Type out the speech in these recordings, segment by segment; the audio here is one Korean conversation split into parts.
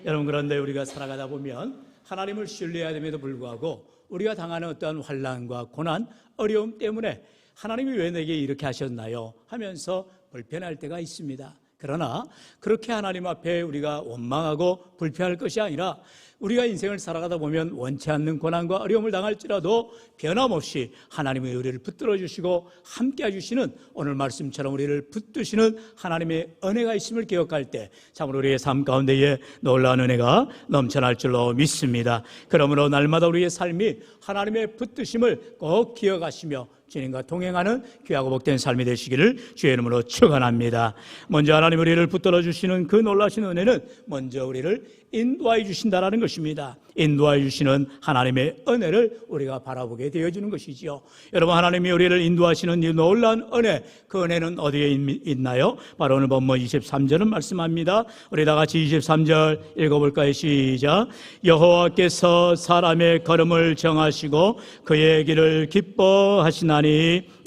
여러분, 그런데 우리가 살아가다 보면 하나님을 신뢰해야 됨에도 불구하고 우리가 당하는 어떠한 환난과 고난, 어려움 때문에 하나님이 왜 내게 이렇게 하셨나요? 하면서 불편할 때가 있습니다. 그러나 그렇게 하나님 앞에 우리가 원망하고 불평할 것이 아니라 우리가 인생을 살아가다 보면 원치 않는 고난과 어려움을 당할지라도 변함없이 하나님의 우리를 붙들어 주시고 함께 해주시는, 오늘 말씀처럼 우리를 붙드시는 하나님의 은혜가 있음을 기억할 때 참으로 우리의 삶 가운데에 놀라운 은혜가 넘쳐날 줄로 믿습니다. 그러므로 날마다 우리의 삶이 하나님의 붙드심을 꼭 기억하시며 주님과 동행하는 귀하고 복된 삶이 되시기를 주의 이름으로 축원합니다. 먼저 하나님 우리를 붙들어 주시는 그 놀라신 은혜는 먼저 우리를 인도하여 주신다라는 것입니다. 인도하여 주시는 하나님의 은혜를 우리가 바라보게 되어지는 것이지요. 여러분, 하나님이 우리를 인도하시는 이 놀라운 은혜, 그 은혜는 어디에 있나요? 바로 오늘 본문 23절은 말씀합니다. 우리 다 같이 23절 읽어볼까요? 시작. 여호와께서 사람의 걸음을 정하시고 그의 길을 기뻐하시나니.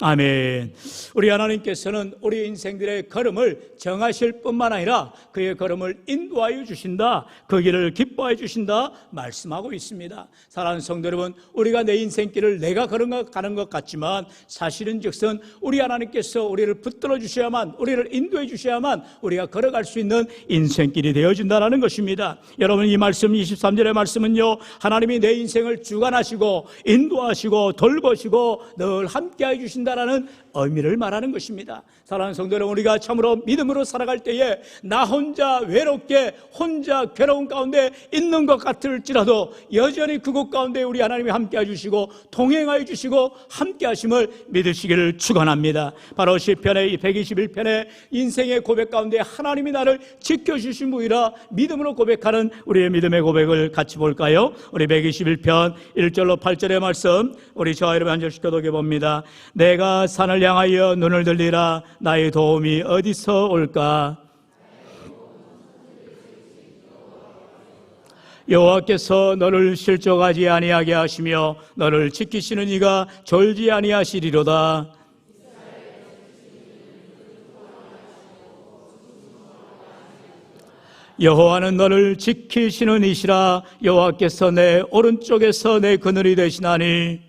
아멘. 우리 하나님께서는 우리 인생들의 걸음을 정하실 뿐만 아니라 그의 걸음을 인도하여 주신다, 그 길을 기뻐해 주신다 말씀하고 있습니다. 사랑하는 성도 여러분, 우리가 내 인생길을 내가 걸어가는 것 같지만 사실은 즉슨 우리 하나님께서 우리를 붙들어 주셔야만, 우리를 인도해 주셔야만 우리가 걸어갈 수 있는 인생길이 되어진다는 것입니다. 여러분, 이 말씀 23절의 말씀은요, 하나님이 내 인생을 주관하시고 인도하시고 돌보시고 늘 함께해 주신다라는 의미를 말하는 것입니다. 사랑하는 성도 여러분, 우리가 참으로 믿음으로 살아갈 때에 나 혼자 외롭게 혼자 괴로운 가운데 있는 것 같을지라도 여전히 그곳 가운데 우리 하나님이 함께해 주시고 동행하여 주시고 함께 하심을 믿으시기를 축원합니다. 바로 시편의 121편의 인생의 고백 가운데 하나님이 나를 지켜주신 분이라 믿음으로 고백하는 우리의 믿음의 고백을 같이 볼까요? 우리 121편 1절로 8절의 말씀, 우리 저와 여러분 한 절씩 교독해 봅니다. 내가 산을 향하여 눈을 들리라. 나의 도움이 어디서 올까? 여호와께서 너를 실족하지 아니하게 하시며 너를 지키시는 이가 졸지 아니하시리로다. 여호와는 너를 지키시는 이시라. 여호와께서 내 오른쪽에서 내 그늘이 되시나니.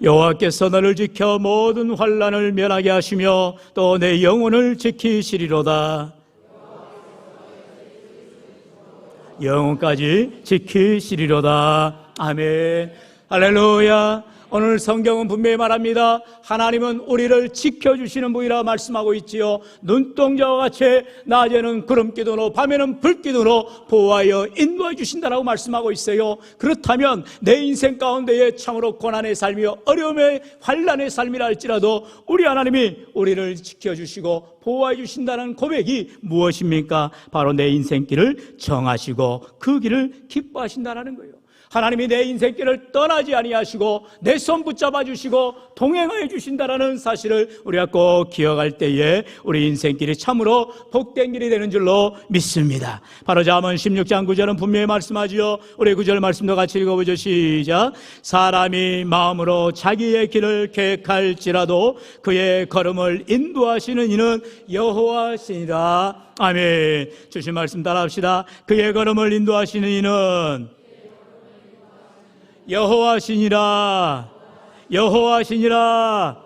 여호와께서 너를 지켜 모든 환난을 면하게 하시며 또 내 영혼을 지키시리로다. 영혼까지 지키시리로다. 아멘. 할렐루야. 오늘 성경은 분명히 말합니다. 하나님은 우리를 지켜주시는 분이라 말씀하고 있지요. 눈동자와 같이 낮에는 구름기둥으로 밤에는 불기둥으로 보호하여 인도해 주신다라고 말씀하고 있어요. 그렇다면 내 인생 가운데에 참으로 고난의 삶이요 어려움의 환난의 삶이라 할지라도 우리 하나님이 우리를 지켜주시고 보호해 주신다는 고백이 무엇입니까? 바로 내 인생길을 정하시고 그 길을 기뻐하신다는 거예요. 하나님이 내 인생길을 떠나지 아니하시고 내 손 붙잡아 주시고 동행하여 주신다라는 사실을 우리가 꼭 기억할 때에 우리 인생길이 참으로 복된 길이 되는 줄로 믿습니다. 바로 잠언 16장 9절은 분명히 말씀하지요. 우리 9절 말씀도 같이 읽어보죠. 시작. 사람이 마음으로 자기의 길을 계획할지라도 그의 걸음을 인도하시는 이는 여호와시니라. 아멘. 주신 말씀 따라합시다. 그의 걸음을 인도하시는 이는 여호와시니라. 여호와시니라.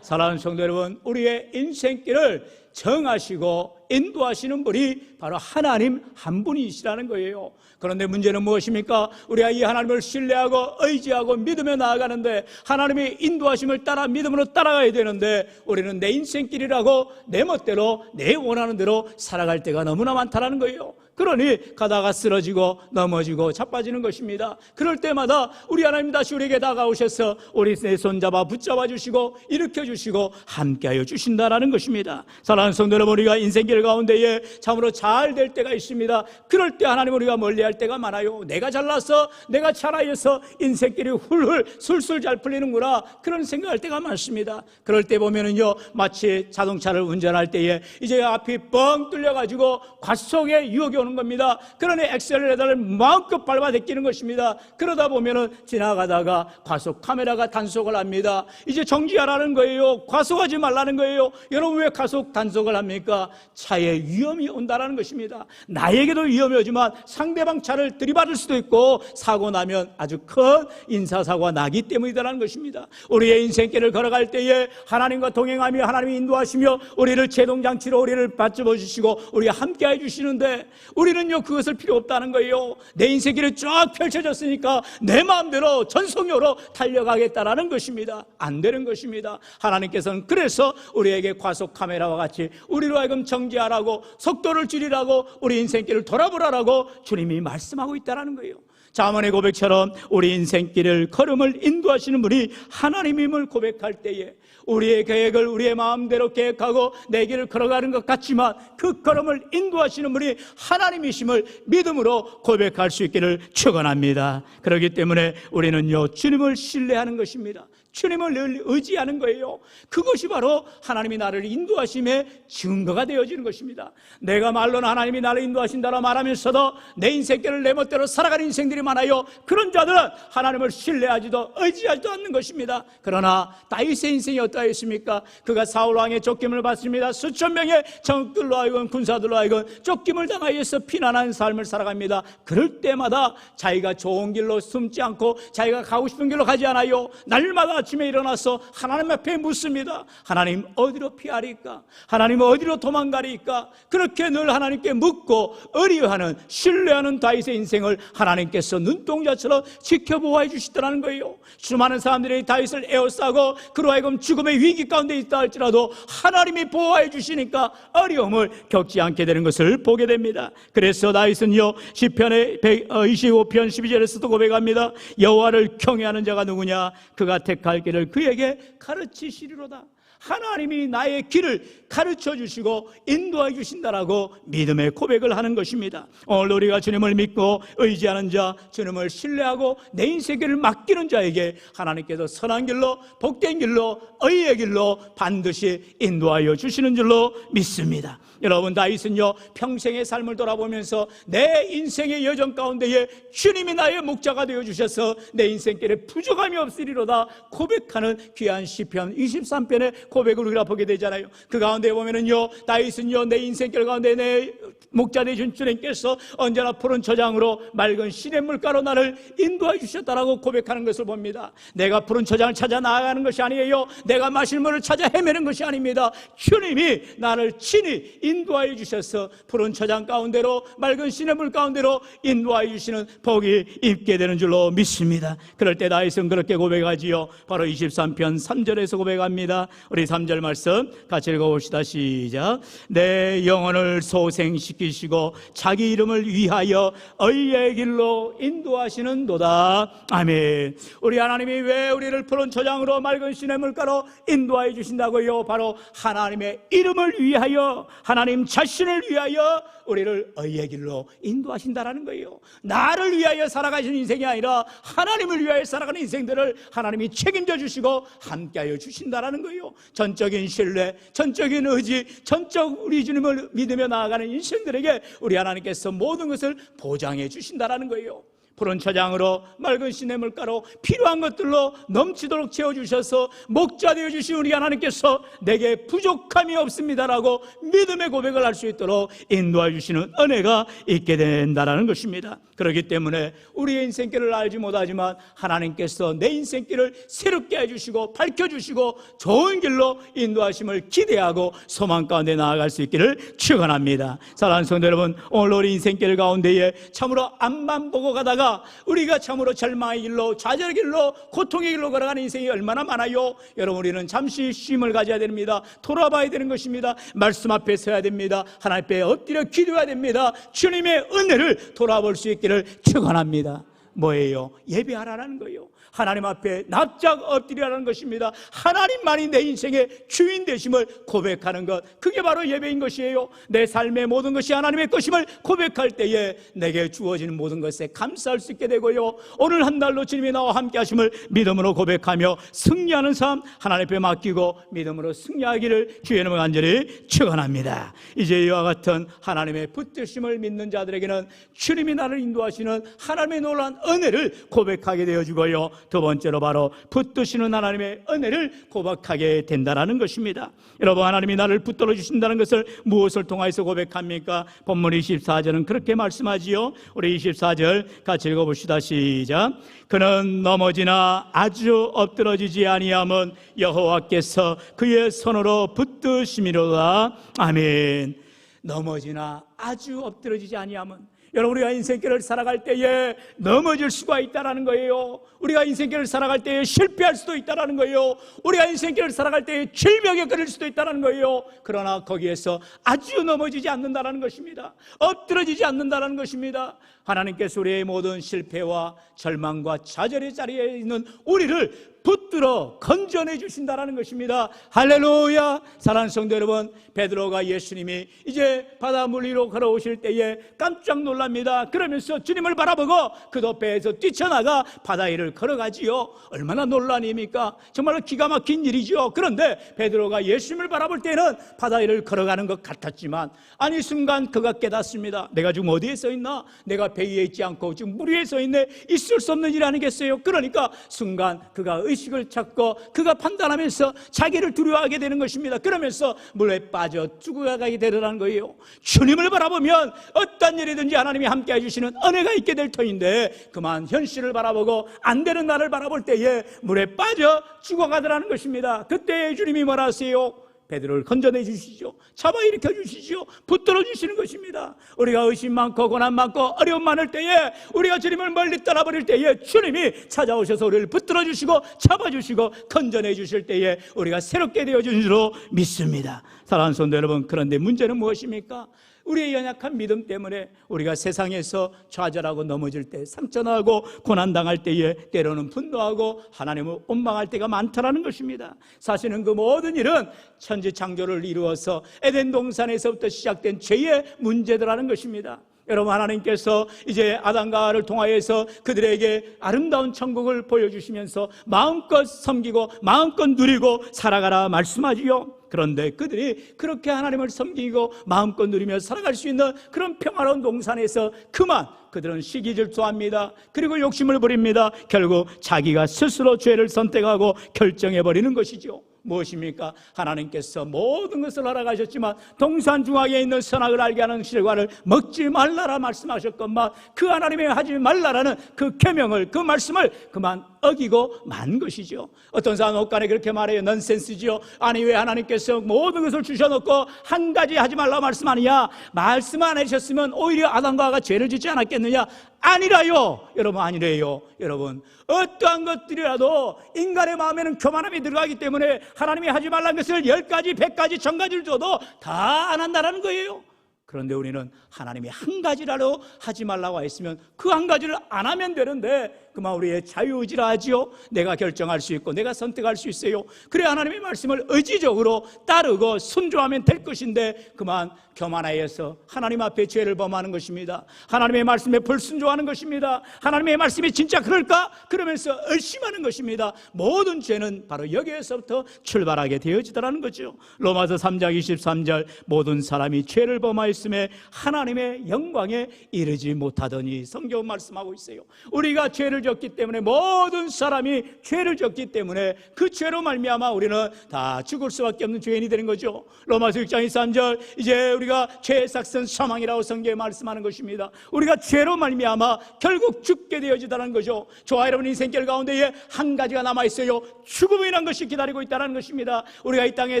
사랑하는 성도 여러분, 우리의 인생길을 정하시고 인도하시는 분이 바로 하나님 한 분이시라는 거예요. 그런데 문제는 무엇입니까? 우리가 이 하나님을 신뢰하고 의지하고 믿으며 나아가는데 하나님의 인도하심을 따라 믿음으로 따라가야 되는데 우리는 내 인생길이라고 내 멋대로 내 원하는 대로 살아갈 때가 너무나 많다는 거예요. 그러니 가다가 쓰러지고 넘어지고 자빠지는 것입니다. 그럴 때마다 우리 하나님 다시 우리에게 다가오셔서 우리 내 손잡아 붙잡아 주시고 일으켜 주시고 함께하여 주신다라는 것입니다. 사랑하는 사랑하는 성도 여러분, 우리가 인생길 가운데에 참으로 잘 될 때가 있습니다. 그럴 때 하나님 우리가 멀리할 때가 많아요. 내가 잘나서, 내가 잘하여서 인생길이 훌훌 술술 잘 풀리는구나, 그런 생각할 때가 많습니다. 그럴 때 보면은요, 마치 자동차를 운전할 때에 이제 앞이 뻥 뚫려가지고 과속의 유혹이 오는 겁니다. 그러니 엑셀레이터를 마음껏 밟아 당기는 것입니다. 그러다 보면은 지나가다가 과속 카메라가 단속을 합니다. 이제 정지하라는 거예요. 과속하지 말라는 거예요. 여러분, 왜 과속 단속을 합니까? 차에 위험이 온다라는 것입니다. 나에게도 위험이 오지만 상대방 차를 들이받을 수도 있고 사고 나면 아주 큰 인사사고가 나기 때문이라는 것입니다. 우리의 인생길을 걸어갈 때에 하나님과 동행하며 하나님이 인도하시며 우리를 제동장치로 우리를 받잡아 주시고 우리가 함께 해주시는데, 우리는요 그것을 필요 없다는 거예요. 내 인생길이 쫙 펼쳐졌으니까 내 마음대로 전속력으로 달려가겠다라는 것입니다. 안 되는 것입니다. 하나님께서는 그래서 우리에게 과속 카메라와 같이 우리로 하여금 정지하라고, 속도를 줄이라고, 우리 인생길을 돌아보라라고 주님이 말씀하고 있다는 거예요. 잠언의 고백처럼 우리 인생길을 걸음을 인도하시는 분이 하나님임을 고백할 때에 우리의 계획을 우리의 마음대로 계획하고 내 길을 걸어가는 것 같지만 그 걸음을 인도하시는 분이 하나님이심을 믿음으로 고백할 수 있기를 축원합니다. 그렇기 때문에 우리는요 주님을 신뢰하는 것입니다. 주님을 늘 의지하는 거예요. 그것이 바로 하나님이 나를 인도하심의 증거가 되어지는 것입니다. 내가 말로는 하나님이 나를 인도하신다라 말하면서도 내 인생길을 내 멋대로 살아가는 인생들이 많아요. 그런 자들은 하나님을 신뢰하지도 의지하지도 않는 것입니다. 그러나 다윗의 인생이 어떠했습니까? 그가 사울왕의 쫓김을 받습니다. 수천 명의 정들로 하여금 군사들로 하여금 쫓김을 당하여서 피난한 삶을 살아갑니다. 그럴 때마다 자기가 좋은 길로 숨지 않고 자기가 가고 싶은 길로 가지 않아요. 날마다 아침에 일어나서 하나님 앞에 묻습니다. 하나님 어디로 피하리까? 하나님 어디로 도망가리까? 그렇게 늘 하나님께 묻고 의리하는, 신뢰하는 다윗의 인생을 하나님께서 눈동자처럼 지켜보아 주시더라는 거예요. 수많은 사람들이 다윗을 에워싸고 그로 하여금 죽음의 위기 가운데 있다 할지라도 하나님이 보호해 주시니까 어려움을 겪지 않게 되는 것을 보게 됩니다. 그래서 다윗은요 시편의 25편 12절에서도 고백합니다. 여호와를 경외하는 자가 누구냐? 그가 택할 길을 그에게 가르치시리로다. 하나님이 나의 길을 가르쳐 주시고 인도해 주신다라고 믿음의 고백을 하는 것입니다. 오늘 우리가 주님을 믿고 의지하는 자, 주님을 신뢰하고 내 인생길을 맡기는 자에게 하나님께서 선한 길로, 복된 길로, 의의 길로 반드시 인도하여 주시는 줄로 믿습니다. 여러분, 다윗은요 평생의 삶을 돌아보면서 내 인생의 여정 가운데에 주님이 나의 목자가 되어 주셔서 내 인생길에 부족함이 없으리로다 고백하는 귀한 시편 23편의 고백을 우리가 보게 되잖아요. 그 가운데 보면은요 다윗은요 내 인생길 가운데 내 목자 되신 주님께서 언제나 푸른 초장으로 맑은 시냇물가로 나를 인도해 주셨다라고 고백하는 것을 봅니다. 내가 푸른 초장을 찾아 나아가는 것이 아니에요. 내가 마실 물을 찾아 헤매는 것이 아닙니다. 주님이 나를 친히 인도하여 주셔서 푸른 초장 가운데로, 맑은 시냇물 가운데로 인도하여 주시는 복이 있게 되는 줄로 믿습니다. 그럴 때 다윗은 그렇게 고백하지요. 바로 23편 3절에서 고백합니다. 우리 3절 말씀 같이 읽어봅시다. 시작. 내 영혼을 소생시키시고 자기 이름을 위하여 의의 길로 인도하시는도다. 아멘. 우리 하나님이 왜 우리를 푸른 초장으로 맑은 시냇물가로 인도하여 주신다고요? 바로 하나님의 이름을 위하여, 하나님 자신을 위하여 우리를 의의 길로 인도하신다라는 거예요. 나를 위하여 살아가시는 인생이 아니라 하나님을 위하여 살아가는 인생들을 하나님이 책임져 주시고 함께하여 주신다라는 거예요. 전적인 신뢰, 전적인 의지, 전적 우리 주님을 믿으며 나아가는 인생들에게 우리 하나님께서 모든 것을 보장해 주신다라는 거예요. 푸른 초장으로, 맑은 시냇물가로 필요한 것들로 넘치도록 채워주셔서 목자 되어주신 우리 하나님께서 내게 부족함이 없습니다라고 믿음의 고백을 할 수 있도록 인도해 주시는 은혜가 있게 된다는 것입니다. 그렇기 때문에 우리의 인생길을 알지 못하지만 하나님께서 내 인생길을 새롭게 해주시고 밝혀주시고 좋은 길로 인도하심을 기대하고 소망 가운데 나아갈 수 있기를 축원합니다. 사랑하는 성도 여러분, 오늘 우리 인생길 가운데에 참으로 앞만 보고 가다가 우리가 참으로 절망의 길로, 좌절의 길로, 고통의 길로 걸어가는 인생이 얼마나 많아요. 여러분, 우리는 잠시 쉼을 가져야 됩니다. 돌아봐야 되는 것입니다. 말씀 앞에 서야 됩니다. 하나님 앞에 엎드려 기도해야 됩니다. 주님의 은혜를 돌아볼 수 있기를 축원합니다. 뭐예요? 예배하라는 거예요. 하나님 앞에 납작 엎드리라는 것입니다. 하나님만이 내 인생의 주인 되심을 고백하는 것, 그게 바로 예배인 것이에요. 내 삶의 모든 것이 하나님의 것임을 고백할 때에 내게 주어지는 모든 것에 감사할 수 있게 되고요, 오늘 한 달도 주님이 나와 함께 하심을 믿음으로 고백하며 승리하는 삶 하나님 앞에 맡기고 믿음으로 승리하기를 주의 이름으로 간절히 축원합니다. 이제 이와 같은 하나님의 붙드심을 믿는 자들에게는 주님이 나를 인도하시는 하나님의 놀라운 은혜를 고백하게 되어지고요, 두 번째로 바로 붙드시는 하나님의 은혜를 고백하게 된다는 것입니다. 여러분, 하나님이 나를 붙들어 주신다는 것을 무엇을 통해서 고백합니까? 본문 24절은 그렇게 말씀하지요. 우리 24절 같이 읽어봅시다. 시작. 그는 넘어지나 아주 엎드러지지 아니함은 여호와께서 그의 손으로 붙드심이로다. 아멘. 넘어지나 아주 엎드러지지 아니함은, 여러분, 우리가 인생길을 살아갈 때에 넘어질 수가 있다는 거예요. 우리가 인생길을 살아갈 때에 실패할 수도 있다는 거예요. 우리가 인생길을 살아갈 때에 질병에 걸릴 수도 있다는 거예요. 그러나 거기에서 아주 넘어지지 않는다는 것입니다. 엎드러지지 않는다는 것입니다. 하나님께서 우리의 모든 실패와 절망과 좌절의 자리에 있는 우리를 붙들어 건져내 주신다는 것입니다. 할렐루야. 사랑하는 성도 여러분, 베드로가 예수님이 이제 바닷물 위로 걸어오실 때에 깜짝 놀랍니다. 그러면서 주님을 바라보고 그도 배에서 뛰쳐나가 바다 위를 걸어가지요. 얼마나 놀라운 일입니까? 정말로 기가 막힌 일이죠. 그런데 베드로가 예수님을 바라볼 때는 바다 위를 걸어가는 것 같았지만, 아니 순간 그가 깨닫습니다. 내가 지금 어디에 서 있나? 내가 배 위에 있지 않고 지금 물 위에 서 있네. 있을 수 없는 일 아니겠어요? 그러니까 순간 그가 의식을 찾고 그가 판단하면서 자기를 두려워하게 되는 것입니다. 그러면서 물에 빠져 죽어가게 되더라는 거예요. 주님을 바라보면 어떤 일이든지 하나님이 함께 해주시는 은혜가 있게 될 터인데, 그만 현실을 바라보고 안 되는 나를 바라볼 때에 물에 빠져 죽어가더라는 것입니다. 그때 주님이 뭐라 하세요? 베드로를 건져내 주시죠. 잡아 일으켜 주시죠. 붙들어 주시는 것입니다. 우리가 의심 많고 고난 많고 어려움 많을 때에, 우리가 주님을 멀리 떠나버릴 때에 주님이 찾아오셔서 우리를 붙들어 주시고 잡아 주시고 건져내 주실 때에 우리가 새롭게 되어진 줄로 믿습니다. 사랑하는 성도 여러분, 그런데 문제는 무엇입니까? 우리의 연약한 믿음 때문에 우리가 세상에서 좌절하고 넘어질 때, 상처나고 고난당할 때에 때로는 분노하고 하나님을 원망할 때가 많다라는 것입니다. 사실은 그 모든 일은 천지창조를 이루어서 에덴 동산에서부터 시작된 죄의 문제들라는 것입니다. 여러분, 하나님께서 이제 아담과 하와를 통하여서 그들에게 아름다운 천국을 보여주시면서 마음껏 섬기고 마음껏 누리고 살아가라 말씀하지요. 그런데 그들이 그렇게 하나님을 섬기고 마음껏 누리며 살아갈 수 있는 그런 평화로운 동산에서 그만 그들은 시기 질투합니다. 그리고 욕심을 부립니다. 결국 자기가 스스로 죄를 선택하고 결정해버리는 것이죠. 무엇입니까? 하나님께서 모든 것을 허락하셨지만 동산 중앙에 있는 선악을 알게 하는 실과를 먹지 말라라 말씀하셨건만, 그 하나님의 하지 말라라는 그 계명을, 그 말씀을 그만 어기고 만 것이죠. 어떤 사람은 옷간에 그렇게 말해요. 넌센스지요. 아니, 왜 하나님께서 모든 것을 주셔놓고 한 가지 하지 말라고 말씀하느냐? 말씀 안 하셨으면 오히려 아담과 하와가 죄를 짓지 않았겠느냐? 아니라요. 여러분, 아니래요. 여러분, 어떠한 것들이라도 인간의 마음에는 교만함이 들어가기 때문에 하나님이 하지 말라는 것을 10가지, 100가지, 1000가지를 줘도 다 안 한다는 거예요. 그런데 우리는 하나님이 한 가지라도 하지 말라고 했으면 그 한 가지를 안 하면 되는데, 그만 우리의 자유의지라 하지요. 내가 결정할 수 있고 내가 선택할 수 있어요. 그래 하나님의 말씀을 의지적으로 따르고 순종하면 될 것인데, 그만 교만하여서 하나님 앞에 죄를 범하는 것입니다. 하나님의 말씀에 불순종하는 것입니다. 하나님의 말씀이 진짜 그럴까? 그러면서 의심하는 것입니다. 모든 죄는 바로 여기에서부터 출발하게 되어지더라는 거죠. 로마서 3장 23절, 모든 사람이 죄를 범하였음에 하나님의 영광에 이르지 못하더니, 성경 말씀하고 있어요. 우리가 죄를 졌기 때문에, 모든 사람이 죄를 졌기 때문에 그 죄로 말미암아 우리는 다 죽을 수밖에 없는 죄인이 되는 거죠. 로마서 6장 23절, 이제 우리가 죄의 삭은 사망이라고 성경에 말씀하는 것입니다. 우리가 죄로 말미암아 결국 죽게 되어지다는 거죠. 저와 여러분 인생길 가운데에 한 가지가 남아있어요. 죽음이란 것이 기다리고 있다는 것입니다. 우리가 이 땅에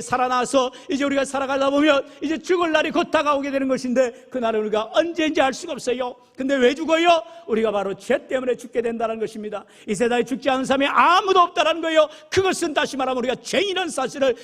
살아나서 이제 우리가 살아가다 보면 이제 죽을 날이 곧 다가오게 되는 것인데, 그날을 우리가 언제인지 알 수가 없어요. 근데 왜 죽어요? 우리가 바로 죄 때문에 죽게 된다는 것입니다. 이 세상에 죽지 않은 사람이 아무도 없다는 거예요. 그것은 다시 말하면 우리가 죄인이라는 사실을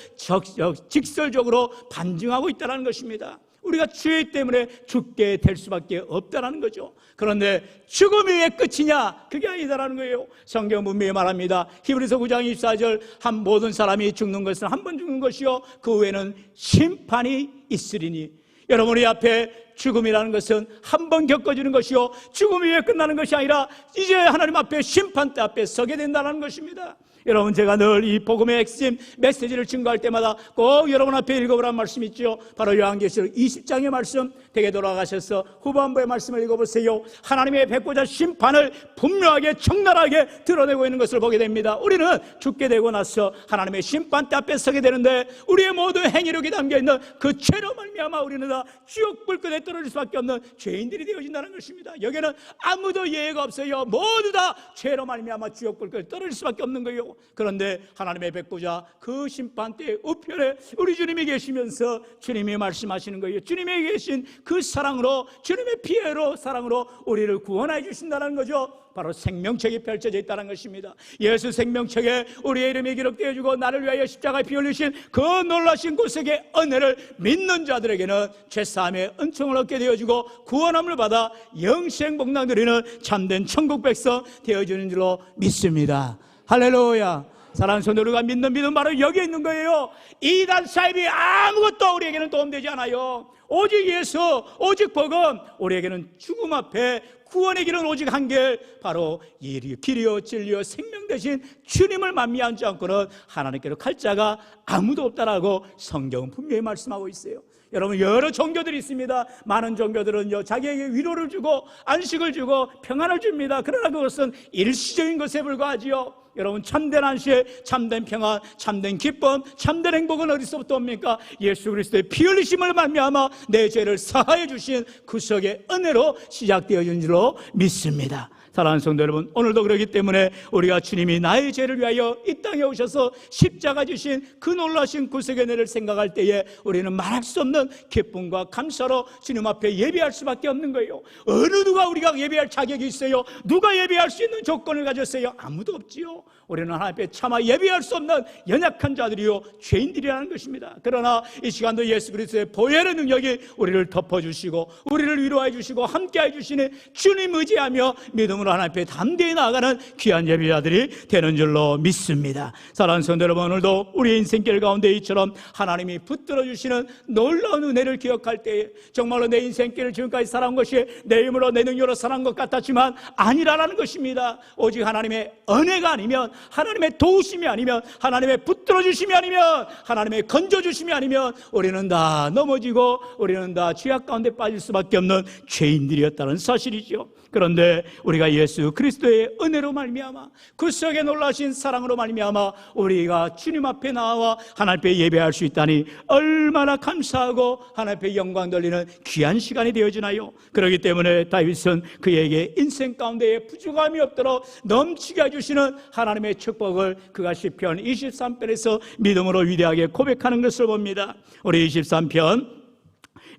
직설적으로 반증하고 있다는 것입니다. 우리가 죄 때문에 죽게 될 수밖에 없다는 거죠. 그런데 죽음이 왜 끝이냐? 그게 아니다라는 거예요. 성경 분명히 말합니다. 히브리서 9장 24절, 한 모든 사람이 죽는 것은 한 번 죽는 것이요 그 후에는 심판이 있으리니. 여러분, 우리 앞에 죽음이라는 것은 한 번 겪어지는 것이요 죽음이 왜 끝나는 것이 아니라 이제 하나님 앞에 심판대 앞에 서게 된다는 것입니다. 여러분, 제가 늘 이 복음의 핵심 메시지를 증거할 때마다 꼭 여러분 앞에 읽어보라는 말씀이 있죠. 바로 요한계시록 20장의 말씀, 댁에 돌아가셔서 후반부의 말씀을 읽어보세요. 하나님의 백보자 심판을 분명하게 적나라하게 드러내고 있는 것을 보게 됩니다. 우리는 죽게 되고 나서 하나님의 심판대 앞에 서게 되는데 우리의 모든 행위력이 담겨있는 그 죄로 말미암아 우리는 다 지옥 불끝에 떨어질 수밖에 없는 죄인들이 되어진다는 것입니다. 여기에는 아무도 예외가 없어요. 모두 다 죄로 말미암아 지옥 불끝에 떨어질 수밖에 없는 거예요. 그런데 하나님의 백보자 그 심판대의 우편에 우리 주님이 계시면서 주님이 말씀하시는 거예요. 주님이 계신 그 사랑으로, 주님의 피해로, 사랑으로 우리를 구원해 주신다는 거죠. 바로 생명책이 펼쳐져 있다는 것입니다. 예수 생명책에 우리의 이름이 기록되어 주고 나를 위하여 십자가에 피 흘리신 그 놀라신 구속의 은혜를 믿는 자들에게는 죄사함의 은총을 얻게 되어주고 구원함을 받아 영생 복락 누리는 참된 천국 백성 되어주는 줄로 믿습니다. 할렐루야. 사랑하는 성도, 우리가 믿는 믿음 바로 여기에 있는 거예요. 이단 사입이 아무것도 우리에게는 도움되지 않아요. 오직 예수, 오직 복음, 우리에게는 죽음 앞에 구원의 길은 오직 한 길, 바로 길이요 진리요 생명 되신 주님을 만미하지 않고는 하나님께로 갈 자가 아무도 없다라고 성경은 분명히 말씀하고 있어요. 여러분, 여러 종교들이 있습니다. 많은 종교들은요 자기에게 위로를 주고 안식을 주고 평안을 줍니다. 그러나 그것은 일시적인 것에 불과하지요. 여러분, 참된 안식, 참된 평안, 참된 기쁨, 참된 행복은 어디서부터 옵니까? 예수 그리스도의 피 흘리심을 말미암아 내 죄를 사하여 주신 구속의 은혜로 시작되어진 줄로 믿습니다. 사랑하는 성도 여러분, 오늘도 그렇기 때문에 우리가 주님이 나의 죄를 위하여 이 땅에 오셔서 십자가 지신 그 놀라신 구속의 은혜를 생각할 때에 우리는 말할 수 없는 기쁨과 감사로 주님 앞에 예배할 수밖에 없는 거예요. 어느 누가 우리가 예배할 자격이 있어요? 누가 예배할 수 있는 조건을 가졌어요? 아무도 없지요. 우리는 하나님 앞에 차마 예배할 수 없는 연약한 자들이요 죄인들이라는 것입니다. 그러나 이 시간도 예수 그리스도의 보혈의 능력이 우리를 덮어주시고 우리를 위로해 주시고 함께해 주시는 주님 의지하며 믿음으로 하나님 앞에 담대히 나아가는 귀한 예배자들이 되는 줄로 믿습니다. 사랑하는 성도 여러분, 오늘도 우리의 인생길 가운데 이처럼 하나님이 붙들어 주시는 놀라운 은혜를 기억할 때에 정말로 내 인생길을 지금까지 살아온 것이 내 힘으로 내 능력으로 살아온 것 같았지만 아니라는 것입니다. 오직 하나님의 은혜가 아니면, 하나님의 도우심이 아니면, 하나님의 붙들어 주심이 아니면, 하나님의 건져 주심이 아니면 우리는 다 넘어지고 우리는 다 죄악 가운데 빠질 수밖에 없는 죄인들이었다는 사실이죠. 그런데 우리가 예수 그리스도의 은혜로 말미암아 구속의 놀라신 사랑으로 말미암아 우리가 주님 앞에 나와 하나님 앞에 예배할 수 있다니 얼마나 감사하고 하나님 앞에 영광 돌리는 귀한 시간이 되어지나요? 그렇기 때문에 다윗은 그에게 인생 가운데에 부족함이 없도록 넘치게 해주시는 하나님의 축복을 그가 시편 23편에서 믿음으로 위대하게 고백하는 것을 봅니다. 우리 23편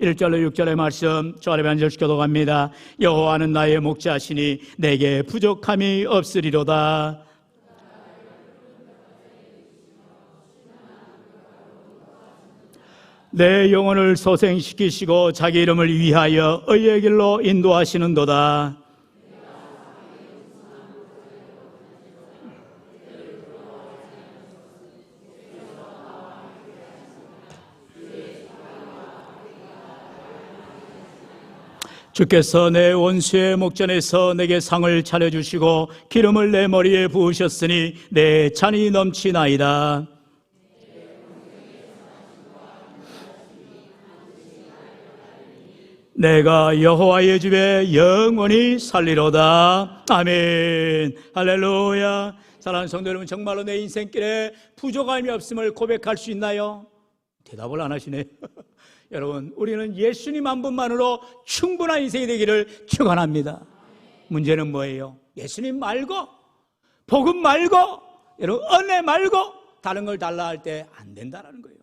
1절로 6절의 말씀 저를 반절시켜도 갑니다. 여호와는 나의 목자시니 내게 부족함이 없으리로다. 내 영혼을 소생시키시고 자기 이름을 위하여 의의 길로 인도하시는도다. 주께서 내 원수의 목전에서 내게 상을 차려주시고 기름을 내 머리에 부으셨으니 내 잔이 넘치나이다. 내가 여호와의 집에 영원히 살리로다. 아멘. 할렐루야. 사랑하는 성도 여러분, 정말로 내 인생길에 부족함이 없음을 고백할 수 있나요? 대답을 안 하시네. 여러분, 우리는 예수님 한 분만으로 충분한 인생이 되기를 축원합니다. 문제는 뭐예요? 예수님 말고, 복음 말고, 여러분 은혜 말고 다른 걸 달라 할 때 안 된다는 거예요.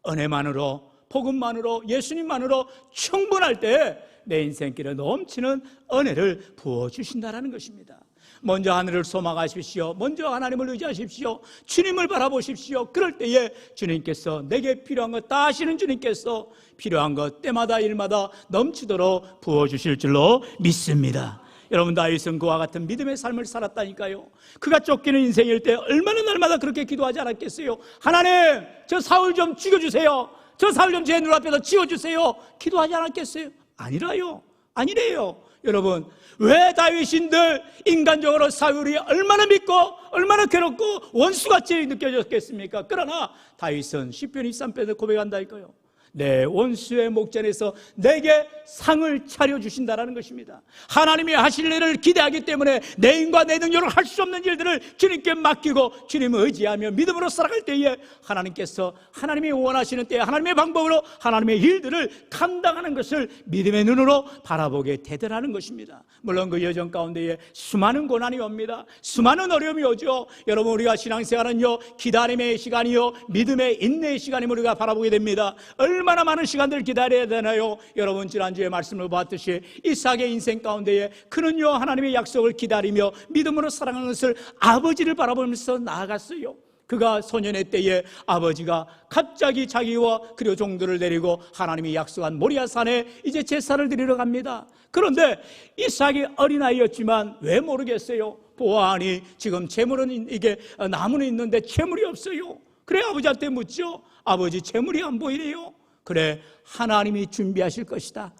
은혜만으로, 복음만으로, 예수님만으로 충분할 때 내 인생길에 넘치는 은혜를 부어주신다는 것입니다. 먼저 하늘을 소망하십시오. 먼저 하나님을 의지하십시오. 주님을 바라보십시오. 그럴 때에 주님께서 내게 필요한 것 다 하시는 주님께서 필요한 것 때마다 일마다 넘치도록 부어주실 줄로 믿습니다. 여러분, 다윗은 그와 같은 믿음의 삶을 살았다니까요. 그가 쫓기는 인생일 때 얼마나 날마다 그렇게 기도하지 않았겠어요? 하나님, 저 사울 좀 죽여주세요. 저 사울 좀 제 눈앞에서 지워주세요. 기도하지 않았겠어요? 아니래요. 여러분, 왜 다윗인들 인간적으로 사울이 얼마나 믿고 얼마나 괴롭고 원수같이 느껴졌겠습니까? 그러나 다윗은 시편 23편에서 고백한다니까요. 내 원수의 목전에서 내게 상을 차려주신다라는 것입니다. 하나님이 하실 일을 기대하기 때문에 내 힘과 내 능력으로 할 수 없는 일들을 주님께 맡기고 주님을 의지하며 믿음으로 살아갈 때에 하나님께서 하나님이 원하시는 때에 하나님의 방법으로 하나님의 일들을 감당하는 것을 믿음의 눈으로 바라보게 되더라는 것입니다. 물론 그 여정 가운데에 수많은 고난이 옵니다. 수많은 어려움이 오죠. 여러분, 우리가 신앙생활은요, 기다림의 시간이요, 믿음의 인내의 시간임을 우리가 바라보게 됩니다. 얼마나 많은 시간들을 기다려야 되나요? 여러분, 지난주에 말씀을 보았듯이 이삭의 인생 가운데에 그는요, 하나님의 약속을 기다리며 믿음으로 살아가는 것을 아버지를 바라보면서 나아갔어요. 그가 소년의 때에 아버지가 갑자기 자기와 그리고 종들을 데리고 하나님이 약속한 모리아산에 이제 제사를 드리러 갑니다. 그런데 이삭이 어린아이였지만 왜 모르겠어요? 보아하니 지금 재물은 이게 나무는 있는데 재물이 없어요. 그래 아버지한테 묻죠. 아버지, 재물이 안 보이래요. 그래, 하나님이 준비하실 것이다.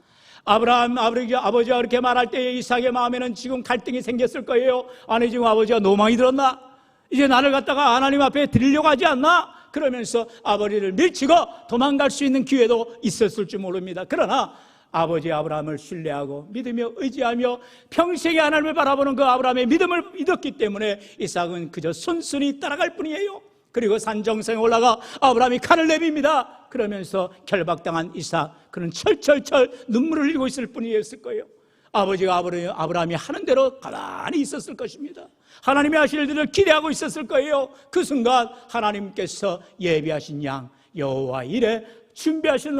아버지가 그렇게 말할 때에 이삭의 마음에는 지금 갈등이 생겼을 거예요. 아니, 지금 아버지가 노망이 들었나? 이제 나를 갖다가 하나님 앞에 드리려고 하지 않나? 그러면서 아버지를 밀치고 도망갈 수 있는 기회도 있었을 줄 모릅니다. 그러나 아버지 아브라함을 신뢰하고 믿으며 의지하며 평생에 하나님을 바라보는 그 아브라함의 믿음을 믿었기 때문에 이삭은 그저 순순히 따라갈 뿐이에요. 그리고 산 정상에 올라가 아브라함이 칼을 내밉니다. 그러면서 결박당한 이삭, 그는 철철철 눈물을 흘리고 있을 뿐이었을 거예요. 아버지가 아브라함이 하는 대로 가만히 있었을 것입니다. 하나님이 하실 일들을 기대하고 있었을 거예요. 그 순간 하나님께서 예비하신 양 여호와 이레 준비하시는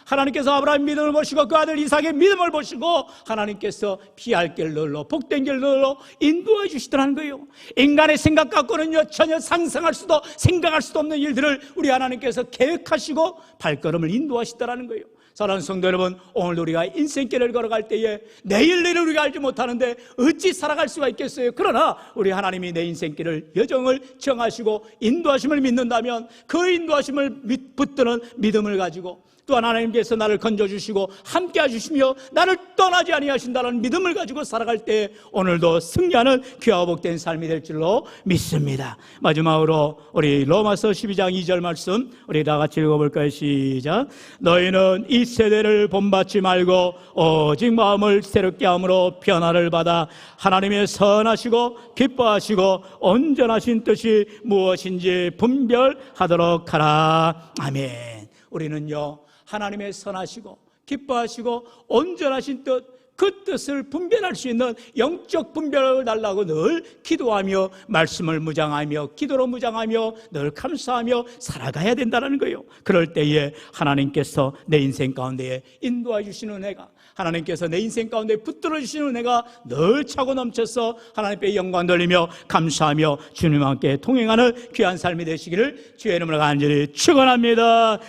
하나님께서 아브라함의 믿음을 보시고 그 아들 이삭의 믿음을 보시고 하나님께서 피할 길로 복된 길로 인도해 주시더라는 거예요. 인간의 생각 갖고는요, 전혀 상상할 수도 생각할 수도 없는 일들을 우리 하나님께서 계획하시고 발걸음을 인도하시더라는 거예요. 사랑하는 성도 여러분, 오늘도 우리가 인생길을 걸어갈 때에 내일을 우리가 알지 못하는데 어찌 살아갈 수가 있겠어요? 그러나 우리 하나님이 내 인생길을 여정을 정하시고 인도하심을 믿는다면 그 인도하심을 붙드는 믿음을 가지고 또한 하나님께서 나를 건져주시고 함께 해주시며 나를 떠나지 아니하신다는 믿음을 가지고 살아갈 때 오늘도 승리하는 귀하고 복된 삶이 될 줄로 믿습니다. 마지막으로 우리 로마서 12장 2절 말씀 우리 다 같이 읽어볼까요? 시작. 너희는 이 세대를 본받지 말고 오직 마음을 새롭게 함으로 변화를 받아 하나님의 선하시고 기뻐하시고 온전하신 뜻이 무엇인지 분별하도록 하라. 아멘. 우리는요, 하나님의 선하시고 기뻐하시고 온전하신 뜻, 그 뜻을 분별할 수 있는 영적 분별을 달라고 늘 기도하며 말씀을 무장하며 기도로 무장하며 늘 감사하며 살아가야 된다는 거예요. 그럴 때에 하나님께서 내 인생 가운데에 인도해 주시는 은혜가, 하나님께서 내 인생 가운데 붙들어 주시는 은혜가 늘 차고 넘쳐서 하나님께 영광 돌리며 감사하며 주님과 함께 통행하는 귀한 삶이 되시기를 주의 이름으로 간절히 축원합니다.